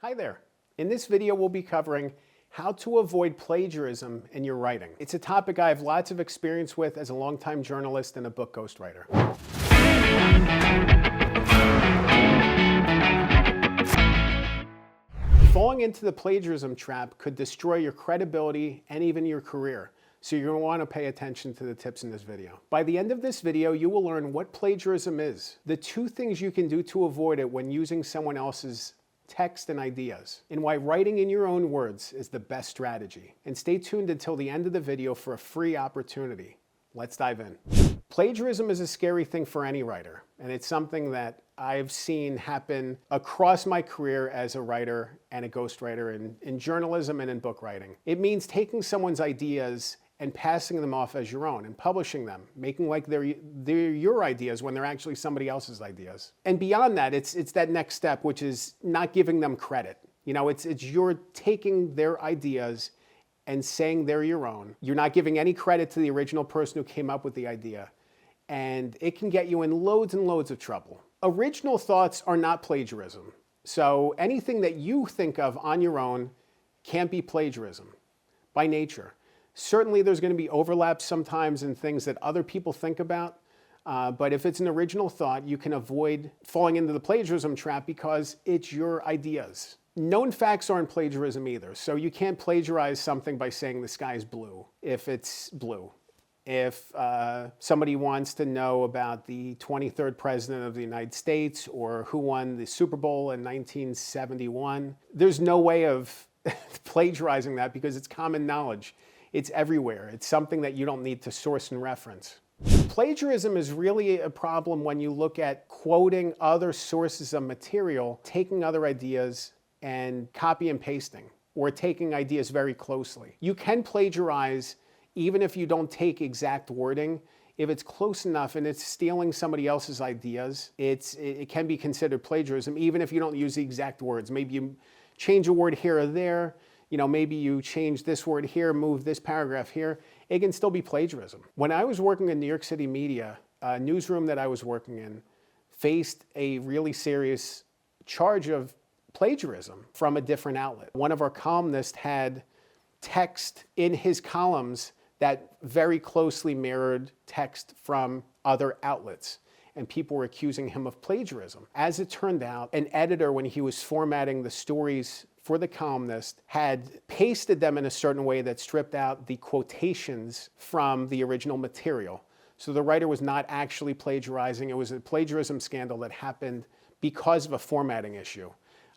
Hi there. In this video, we'll be covering how to avoid plagiarism in your writing. It's a topic I have lots of experience with as a longtime journalist and a book ghostwriter. Falling into the plagiarism trap could destroy your credibility and even your career, so you're going to want to pay attention to the tips in this video. By the end of this video, you will learn what plagiarism is, the 2 things you can do to avoid it when using someone else's text and ideas, and why writing in your own words is the best strategy. And stay tuned until the end of the video for a free opportunity. Let's dive in. Plagiarism is a scary thing for any writer, and it's something that I've seen happen across my career as a writer and a ghostwriter in journalism and in book writing. It means taking someone's ideas and passing them off as your own and publishing them, making like they're your ideas when they're actually somebody else's ideas. And beyond that, it's that next step, which is not giving them credit. You know, it's you're taking their ideas and saying they're your own. You're not giving any credit to the original person who came up with the idea. And it can get you in loads and loads of trouble. Original thoughts are not plagiarism. So anything that you think of on your own can't be plagiarism by nature. Certainly there's going to be overlaps sometimes in things that other people think about, but if it's an original thought, you can avoid falling into the plagiarism trap because it's your ideas. Known facts aren't plagiarism either, so you can't plagiarize something by saying the sky is blue if it's blue. If somebody wants to know about the 23rd president of the United States or who won the Super Bowl in 1971, there's no way of plagiarizing that because it's common knowledge. It's everywhere. It's something that you don't need to source and reference. Plagiarism is really a problem when you look at quoting other sources of material, taking other ideas and copy and pasting, or taking ideas very closely. You can plagiarize even if you don't take exact wording. If it's close enough and it's stealing somebody else's ideas, it can be considered plagiarism, even if you don't use the exact words. Maybe you change a word here or there. You know, maybe you change this word here, move this paragraph here. It can still be plagiarism. When I was working in New York City media, a newsroom that I was working in faced a really serious charge of plagiarism from a different outlet. One of our columnists had text in his columns that very closely mirrored text from other outlets, and people were accusing him of plagiarism. As it turned out, an editor, when he was formatting the stories for the columnist, had pasted them in a certain way that stripped out the quotations from the original material. So the writer was not actually plagiarizing. It was a plagiarism scandal that happened because of a formatting issue.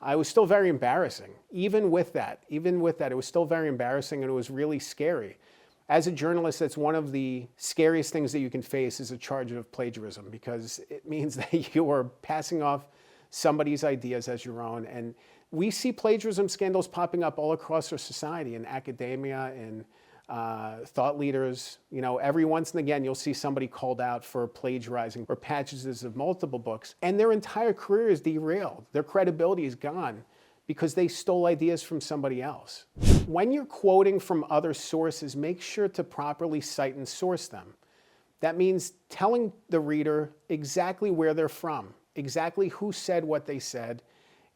It was still very embarrassing. Even with that, it was still very embarrassing, and it was really scary. As a journalist, that's one of the scariest things that you can face is a charge of plagiarism, because it means that you are passing off somebody's ideas as your own. And we see plagiarism scandals popping up all across our society, in academia, in thought leaders. You know, every once and again, you'll see somebody called out for plagiarizing or passages of multiple books, and their entire career is derailed. Their credibility is gone because they stole ideas from somebody else. When you're quoting from other sources, make sure to properly cite and source them. That means telling the reader exactly where they're from, exactly who said what they said,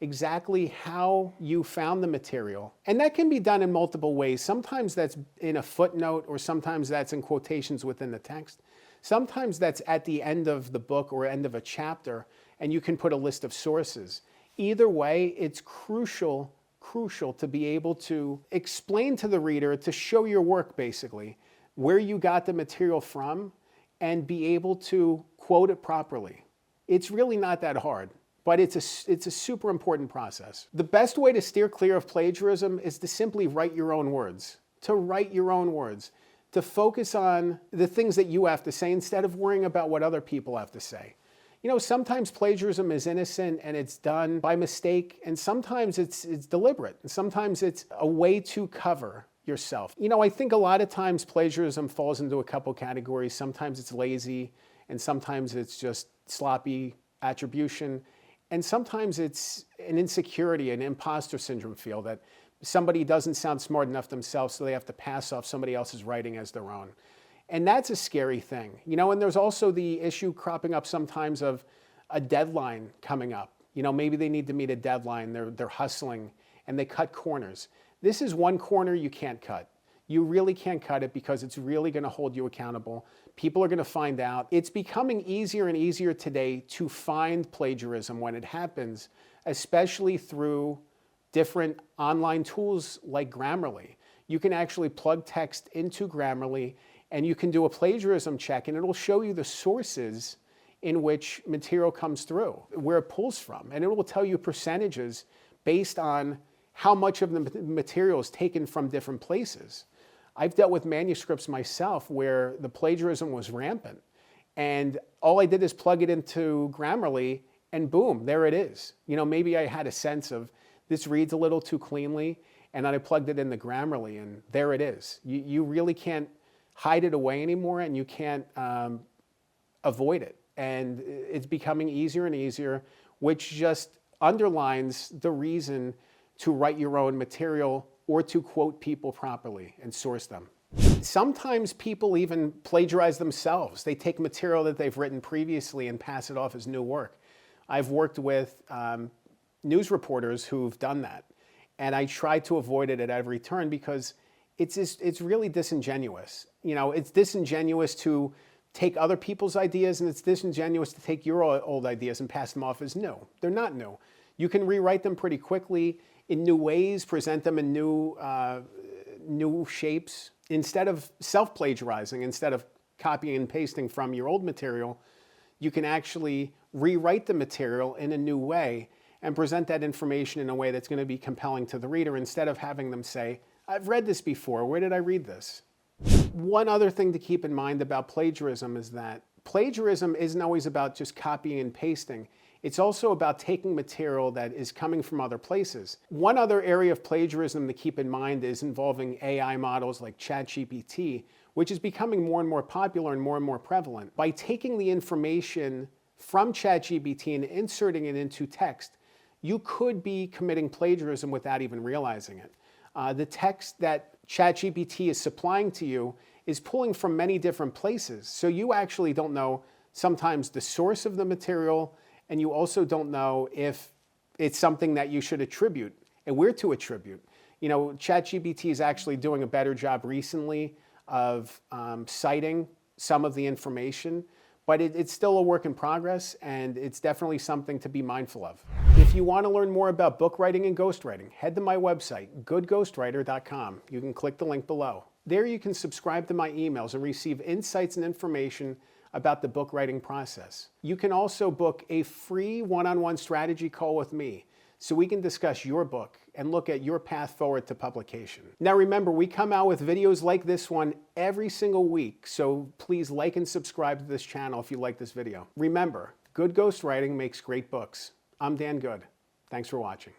exactly how you found the material. And that can be done in multiple ways. Sometimes that's in a footnote, or sometimes that's in quotations within the text. Sometimes that's at the end of the book or end of a chapter, and you can put a list of sources. Either way, it's crucial to be able to explain to the reader, to show your work basically, where you got the material from, and be able to quote it properly. It's really not that hard, but it's a super important process. The best way to steer clear of plagiarism is to simply write your own words, to focus on the things that you have to say instead of worrying about what other people have to say. You know, sometimes plagiarism is innocent and it's done by mistake, and sometimes it's deliberate, and sometimes it's a way to cover yourself. You know, I think a lot of times plagiarism falls into a couple categories. Sometimes it's lazy, and sometimes it's just sloppy attribution, and sometimes it's an insecurity, an imposter syndrome feel that somebody doesn't sound smart enough themselves, so they have to pass off somebody else's writing as their own. And that's a scary thing. You know, and there's also the issue cropping up sometimes of a deadline coming up. You know, maybe they need to meet a deadline, they're hustling, and they cut corners. This is one corner you can't cut. You really can't cut it because it's really going to hold you accountable. People are going to find out. It's becoming easier and easier today to find plagiarism when it happens, especially through different online tools like Grammarly. You can actually plug text into Grammarly and you can do a plagiarism check, and it'll show you the sources in which material comes through, where it pulls from, and it will tell you percentages based on how much of the material is taken from different places. I've dealt with manuscripts myself where the plagiarism was rampant, and all I did is plug it into Grammarly and boom, there it is. You know, maybe I had a sense of this reads a little too cleanly, and then I plugged it into Grammarly and there it is. You really can't hide it away anymore, and you can't avoid it. And it's becoming easier and easier, which just underlines the reason to write your own material or to quote people properly and source them. Sometimes people even plagiarize themselves. They take material that they've written previously and pass it off as new work. I've worked with news reporters who've done that, and I try to avoid it at every turn because it's really disingenuous. You know, it's disingenuous to take other people's ideas, and it's disingenuous to take your old ideas and pass them off as new. They're not new. You can rewrite them pretty quickly in new ways, present them in new shapes. Instead of self-plagiarizing, instead of copying and pasting from your old material, you can actually rewrite the material in a new way and present that information in a way that's going to be compelling to the reader, instead of having them say, I've read this before, where did I read this? One other thing to keep in mind about plagiarism is that plagiarism isn't always about just copying and pasting. It's also about taking material that is coming from other places. One other area of plagiarism to keep in mind is involving AI models like ChatGPT, which is becoming more and more popular and more prevalent. By taking the information from ChatGPT and inserting it into text, you could be committing plagiarism without even realizing it. The text that ChatGPT is supplying to you is pulling from many different places, so you actually don't know sometimes the source of the material, and you also don't know if it's something that you should attribute and where to attribute. You know, ChatGPT is actually doing a better job recently of citing some of the information, but it's still a work in progress, and it's definitely something to be mindful of. If you want to learn more about book writing and ghostwriting, head to my website, goodghostwriter.com. You can click the link below. There you can subscribe to my emails and receive insights and information about the book writing process. You can also book a free one-on-one strategy call with me so we can discuss your book and look at your path forward to publication. Now remember, we come out with videos like this one every single week, so please like and subscribe to this channel if you like this video. Remember, good ghostwriting makes great books. I'm Dan Good. Thanks for watching.